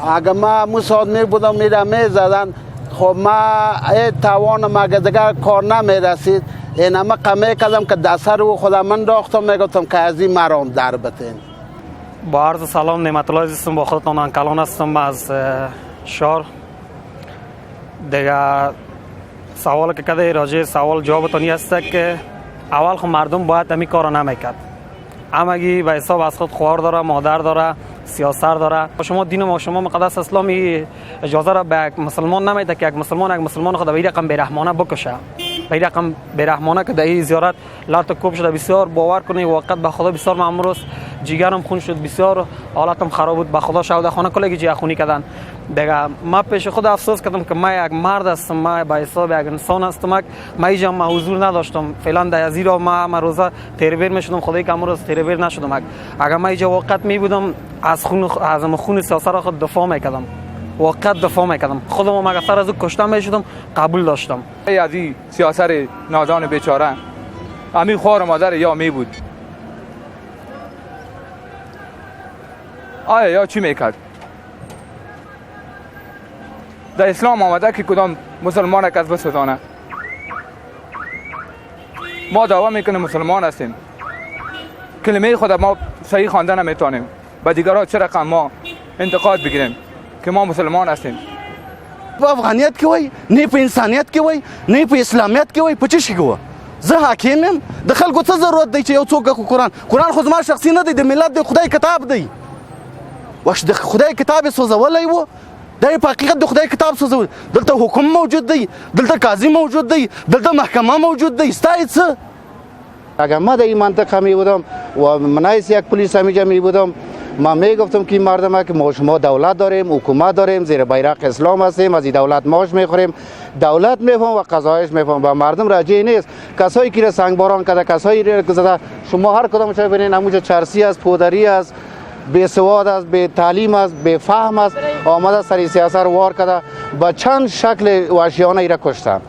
اگر ما مساعد می بودم میره میزدن، خب ما توانم اگر دیگر کار نمیرسید این همه قمه کردم که دست رو خودم من داختم، میگفتم که از این مرام در بتین. با عرض سلام، نعمت الله هستم، با خودتان انکلان هستم از شهر. دیگه سوال که کده راجع سوال جوابتانی هست که اول خود مردم باید همی کار نمیکرد. همگی به حساب از خود خوار داره، مادر داره، سیاست داره. شما دین ما شما مقدس اسلامی اجازه را به یک مسلمان نمیده که یک مسلمان خود به این رقم بیرحمانه بکشه. به این رقم بیرحمانه که در این زیارت لرت کوب شده. بسیار باور کنید وقت به خدا بسیار مأمور است. جیگرم خون شد، بسیار حالتم خراب بود. به خدا شهود خانه کلگی جی خونی کردن. دیگه ما پیش خود افسوس کردم که ما یک مرد هستم، ما به حساب یک انسان هستم. ما اینجا ما حضور نداشتم. فعلا در زیرا ما روزا تیربیر میشدم، خدای که امروز تیربیر نشدم. اگر ما اینجا وقت می بودم از خون سیاست را خود دفاع میکردم. وقت دفاع میکردم. خودم اگر سر از او کشتم میشدم قبول داشتم. از این سیاست نادان بیچاره همین خوار مادر یا می بود. آیا یا چی میکرد؟ در اسلام آمده که کدام مسلمان کس بسوزانه. ما دعوا میکنیم مسلمان هستیم، کلمه خود ما صحیح خوانده نمیتونیم، با دیگرها چه رقم ما انتقاد بگیریم که ما مسلمان هستیم. په افغانیت کې وای، نه په انسانیت کې وای، نه په اسلامیت کې وای، په څه شي کې وای؟ زه حاکم یم، د خلکو څه ضرورت دی چې یو څوک قرآن خو زما شخصي نه دی، د ملت د خدای کتاب دی. واش د خدای کتاب یې سوځولی و؟ دا یې په حقیقت د خدای کتاب سوځولی. دلته حکم موجود دی، دلته قاضي موجود دی، دلته محکمه موجود دی، ستا یې څه؟ اگر ما در این منطقه می بودم و منایس یک پلیس همیجا می بودم، ما می گفتم که مردم که ما شما دولت داریم، حکومت داریم، زیر بیرق اسلام هستیم، از این دولت معاش میخوریم، دولت میفهم و قضایش میفهم و مردم راجع نیست. کسایی که سنگباران کرده، کسایی که زده، شما هر کدام چه ببینید همونجا چرسی است، پودری است، بی سواد است، بی تعلیم است، بی فهم است، آمده سری سیاست وار کرده، با چند شکل وحشیانه ایره کشته.